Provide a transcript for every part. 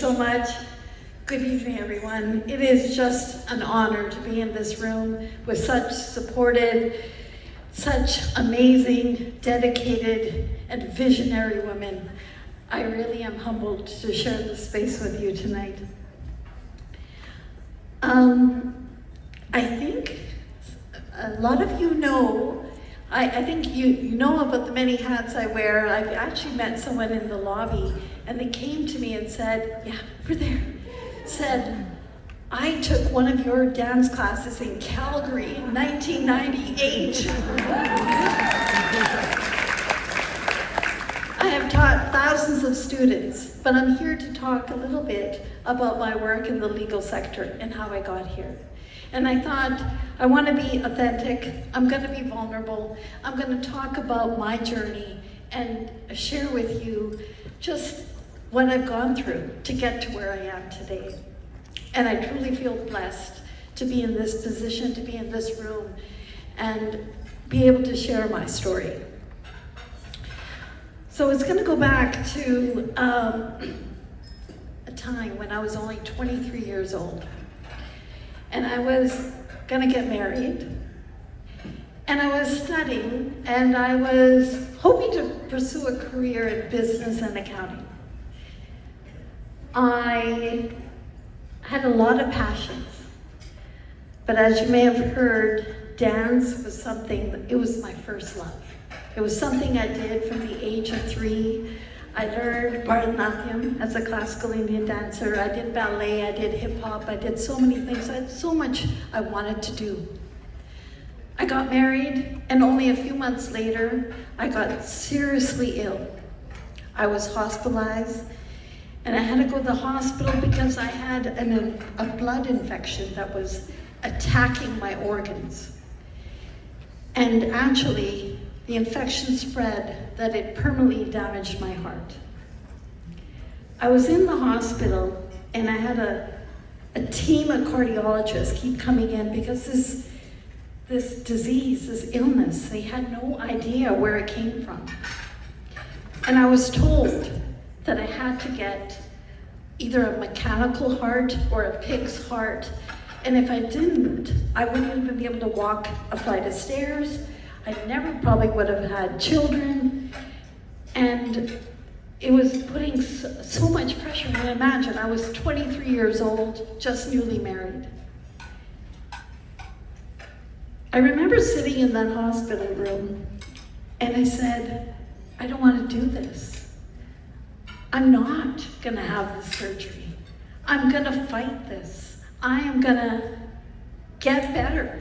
so much. Good evening, everyone. It is just an honor to be in this room with such supported, such amazing, dedicated, and visionary women. I really am humbled to share this space with you tonight. I think a lot of you know, I think you know about the many hats I wear. I've actually met someone in the lobby and they came to me and said, yeah, over there, said, I took one of your dance classes in Calgary in 1998. I have taught thousands of students, but I'm here to talk a little bit about my work in the legal sector and how I got here. And I thought, I want to be authentic, I'm going to be vulnerable, I'm going to talk about my journey and share with you just what I've gone through to get to where I am today. And I truly feel blessed to be in this position, to be in this room, and be able to share my story. So it's going to go back to a time when I was only 23 years old. And I was gonna get married, and I was studying, and I was hoping to pursue a career in business and accounting. I had a lot of passions, but as you may have heard, dance was something, it was my first love. It was something I did from the age of 3. I learned Bharatanatyam as a classical Indian dancer. I did ballet, I did hip hop, I did so many things. I had so much I wanted to do. I got married, and only a few months later, I got seriously ill. I was hospitalized, and I had to go to the hospital because I had a blood infection that was attacking my organs. And actually, the infection spread that it permanently damaged my heart. I was in the hospital and I had a team of cardiologists keep coming in because this disease, this illness, they had no idea where it came from. And I was told that I had to get either a mechanical heart or a pig's heart. And if I didn't, I wouldn't even be able to walk a flight of stairs. I never probably would have had children, and it was putting so much pressure. And imagine, I was 23 years old, just newly married. I remember sitting in that hospital room, and I said, I don't want to do this. I'm not gonna have this surgery. I'm gonna fight this. I am gonna get better.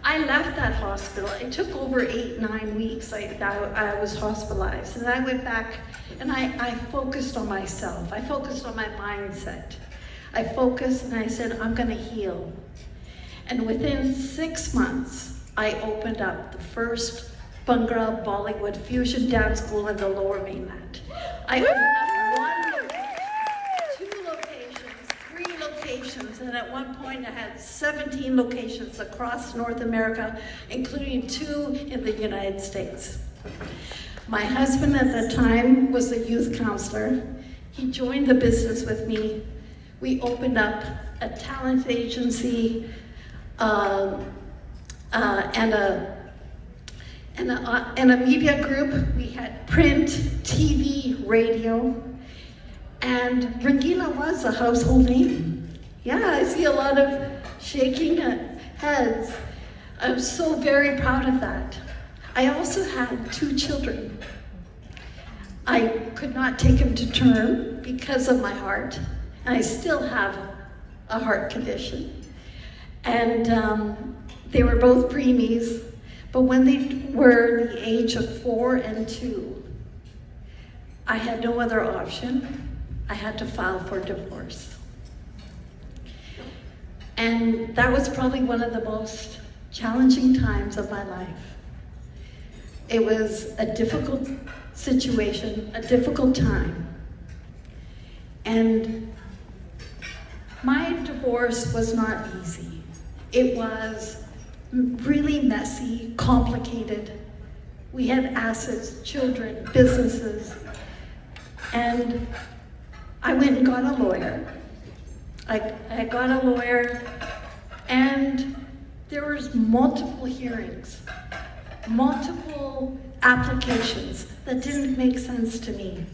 I left that hospital. It took over 8-9 weeks. I was hospitalized, and I went back and I focused on myself. I focused on my mindset. I focused and I said, I'm gonna heal. And within 6 months, I opened up the first Bhangra Bollywood fusion dance school in the Lower Mainland. I opened up 1, 2 locations, 3 locations, and at one point I had 17 locations across North America, including 2 in the United States. My husband at the time was a youth counselor. He joined the business with me. We opened up a talent agency and a media group. We had print, TV, radio, and Rangila was a household name. Yeah, I see a lot of shaking heads. I'm so very proud of that. I also had 2 children. I could not take them to term because of my heart, and I still have a heart condition. And they were both preemies, but when they were the age of 4 and 2, I had no other option. I had to file for divorce. And that was probably one of the most challenging times of my life. It was a difficult situation, a difficult time. And my divorce was not easy. It was really messy, complicated. We had assets, children, businesses, and I went and got a lawyer. I got a lawyer, and there was multiple hearings, multiple applications that didn't make sense to me.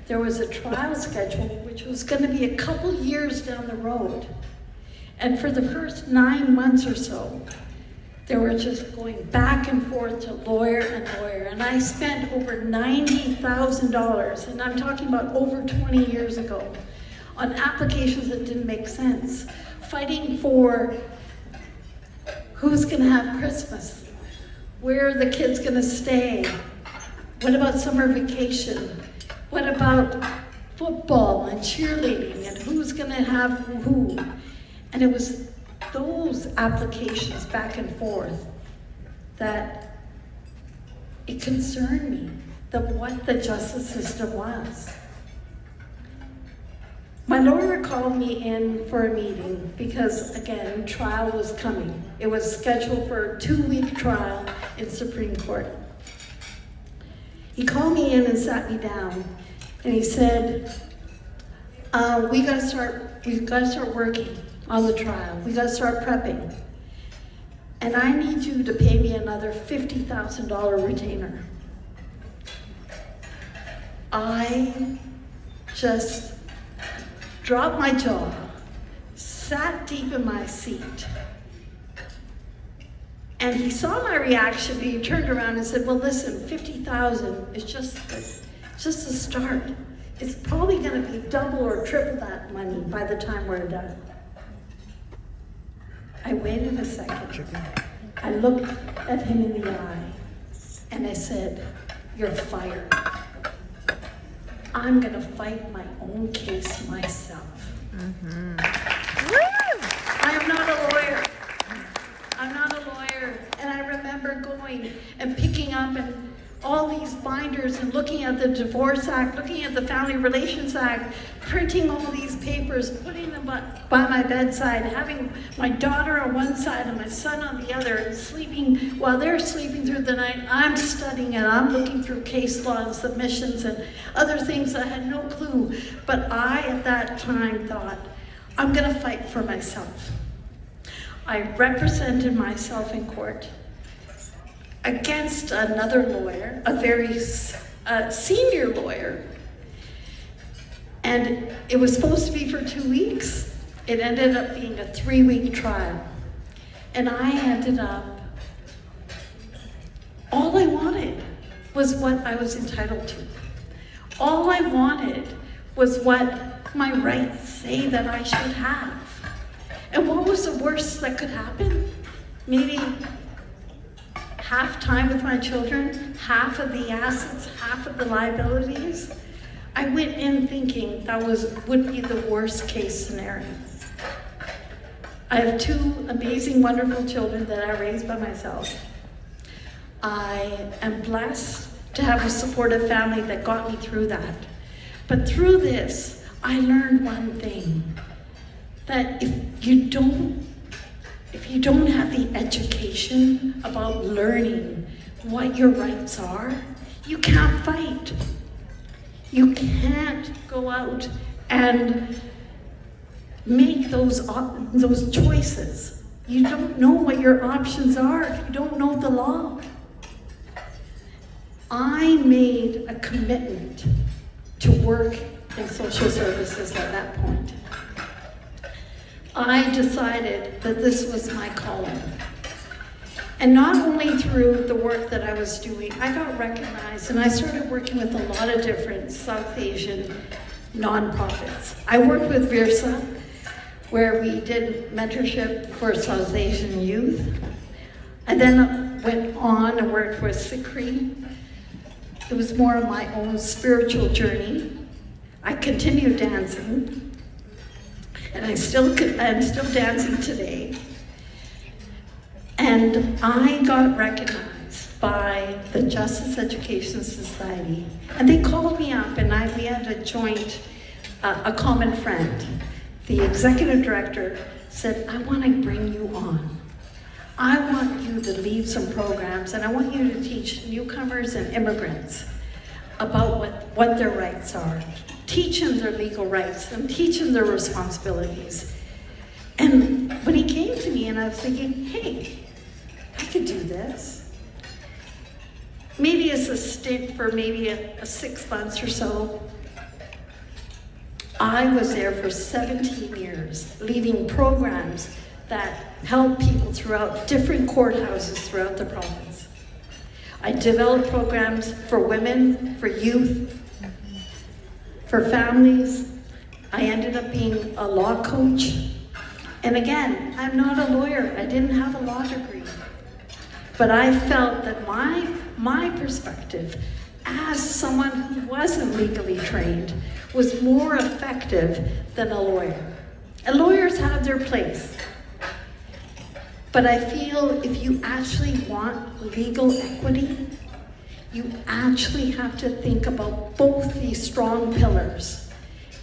There was a trial schedule, which was going to be a couple years down the road. And for the first 9 months or so, they were just going back and forth to lawyer and lawyer. And I spent over $90,000, and I'm talking about over 20 years ago, on applications that didn't make sense, fighting for who's going to have Christmas, where are the kids going to stay, what about summer vacation, what about football and cheerleading, and who's going to have who. And it was those applications back and forth that it concerned me, what the justice system was. My lawyer called me in for a meeting because, again, trial was coming. It was scheduled for a 2-week trial in Supreme Court. He called me in and sat me down, and he said, we've got to start working on the trial. We got to start prepping. And I need you to pay me another $50,000 retainer. I just dropped my jaw, sat deep in my seat. And he saw my reaction, and he turned around and said, well, listen, $50,000 is just a start. It's probably going to be double or triple that money by the time we're done. I waited a second. I looked at him in the eye, and I said, you're fired. I'm gonna fight my own case myself. Mm-hmm. I am not a lawyer. I'm not a lawyer. And I remember going and picking up and all these binders and looking at the Divorce Act, looking at the Family Relations Act, printing all these papers, putting them by my bedside, having my daughter on one side and my son on the other, and sleeping, while they're sleeping through the night, I'm studying and I'm looking through case law and submissions and other things I had no clue. But I, at that time, thought, I'm gonna fight for myself. I represented myself in court against another lawyer, a very senior lawyer. And it was supposed to be for 2 weeks. It ended up being a 3-week trial. And I ended up, all I wanted was what I was entitled to. All I wanted was what my rights say that I should have. And what was the worst that could happen? Maybe half time with my children, half of the assets, half of the liabilities. I went in thinking that would be the worst case scenario. I have 2 amazing, wonderful children that I raised by myself. I am blessed to have a supportive family that got me through that. But through this, I learned one thing, that if you don't have the education about learning what your rights are, you can't fight. You can't go out and make those choices. You don't know what your options are if you don't know the law. I made a commitment to work in social services at that point. I decided that this was my calling. And not only through the work that I was doing, I got recognized, and I started working with a lot of different South Asian nonprofits. I worked with VIRSA, where we did mentorship for South Asian youth. I then went on and worked with Sikri. It was more of my own spiritual journey. I continued dancing, and I'm still dancing today. And I got recognized by the Justice Education Society, and they called me up, and we had a joint, a common friend. The executive director said, I want to bring you on. I want you to lead some programs, and I want you to teach newcomers and immigrants about what their rights are, teach them their legal rights, and teach them their responsibilities. And when he came to me and I was thinking, hey, I could do this. Maybe it's a stint for maybe a 6 months or so. I was there for 17 years, leading programs that help people throughout different courthouses throughout the province. I developed programs for women, for youth, for families. I ended up being a law coach. And again, I'm not a lawyer. I didn't have a law degree. But I felt that my perspective as someone who wasn't legally trained was more effective than a lawyer. And lawyers have their place. But I feel if you actually want legal equity, you actually have to think about both these strong pillars.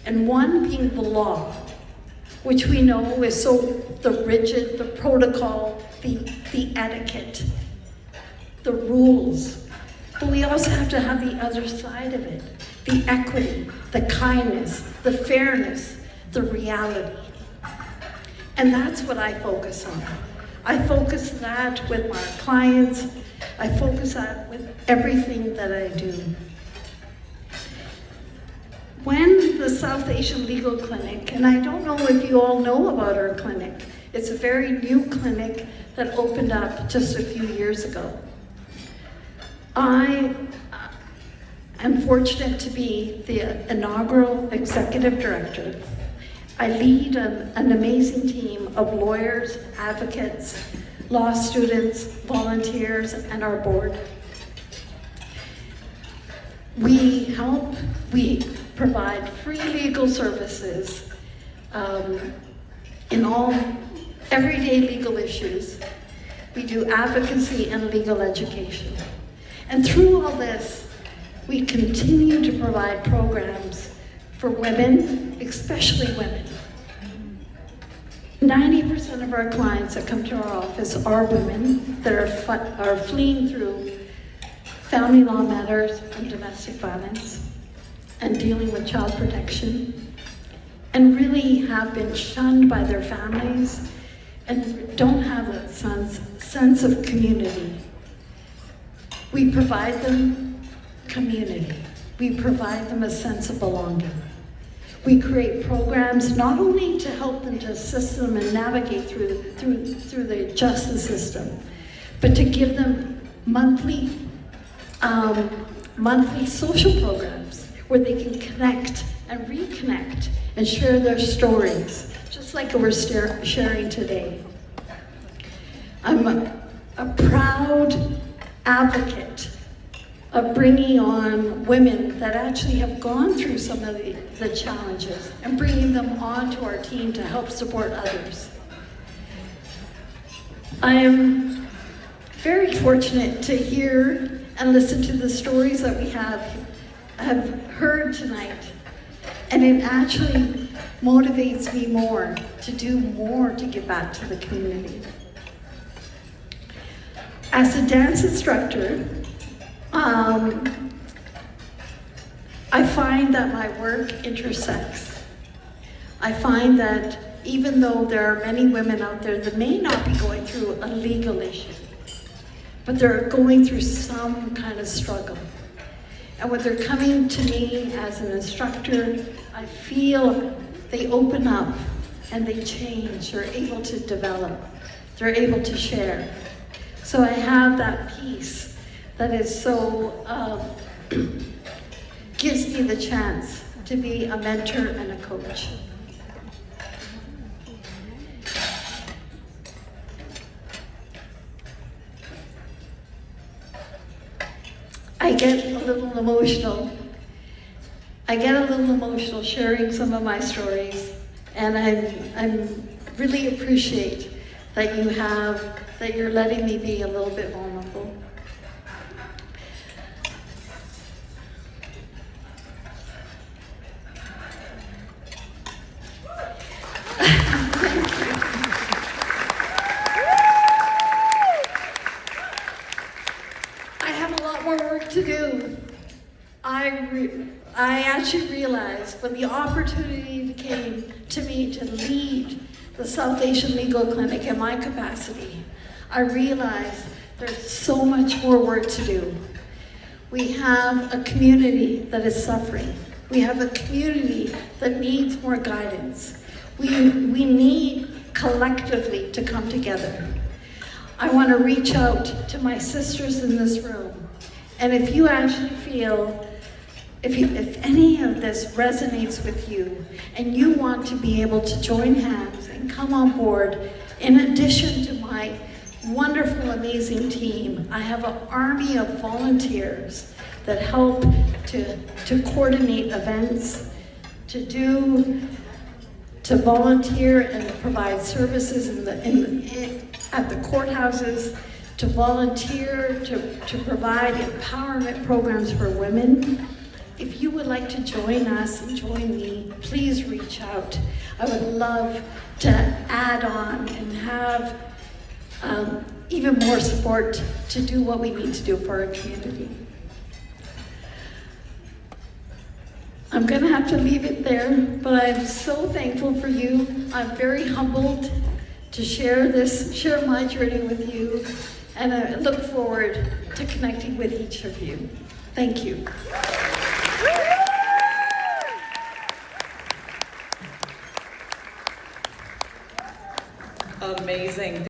And one being the law, which we know is so the rigid, the protocol, the etiquette, the rules. But we also have to have the other side of it, the equity, the kindness, the fairness, the reality. And that's what I focus on. I focus that with my clients. I focus that with everything that I do. When the South Asian Legal Clinic, and I don't know if you all know about our clinic, it's a very new clinic that opened up just a few years ago. I am fortunate to be the inaugural executive director. I lead an amazing team of lawyers, advocates, law students, volunteers, and our board. We provide free legal services in all everyday legal issues. We do advocacy and legal education. And through all this, we continue to provide programs for women, especially women. 90% of our clients that come to our office are women that are fleeing through family law matters and domestic violence and dealing with child protection and really have been shunned by their families and don't have that sense of community. We provide them community. We provide them a sense of belonging. We create programs not only to help them to assist them and navigate through the justice system, but to give them monthly social programs where they can connect and reconnect and share their stories, just like we're sharing today. I'm a proud advocate of bringing on women that actually have gone through some of the challenges and bringing them onto our team to help support others. I am very fortunate to hear and listen to the stories that we have heard tonight, and it actually motivates me more to do more to give back to the community. As a dance instructor, I find that my work intersects. I find that even though there are many women out there that may not be going through a legal issue, but they're going through some kind of struggle. And when they're coming to me as an instructor, I feel they open up and they change, they're able to develop, they're able to share. So I have that piece that is so, gives me the chance to be a mentor and a coach. I get a little emotional. I get a little emotional sharing some of my stories, and I really appreciate that you're letting me be a little bit vulnerable. I have a lot more work to do. I actually realized when the opportunity came to me to lead the South Asian Legal Clinic in my capacity, I realized there's so much more work to do. We have a community that is suffering. We have a community that needs more guidance. We need collectively to come together. I want to reach out to my sisters in this room. And if you actually feel, if any of this resonates with you and you want to be able to join hands and come on board, in addition to my wonderful, amazing team, I have an army of volunteers that help to coordinate events, to volunteer and provide services at the courthouses, to volunteer, to provide empowerment programs for women. If you would like to join us and join me, please reach out. I would love to add on and have even more support to do what we need to do for our community. I'm gonna have to leave it there, but I'm so thankful for you. I'm very humbled to share my journey with you, and I look forward to connecting with each of you. Thank you. Amazing.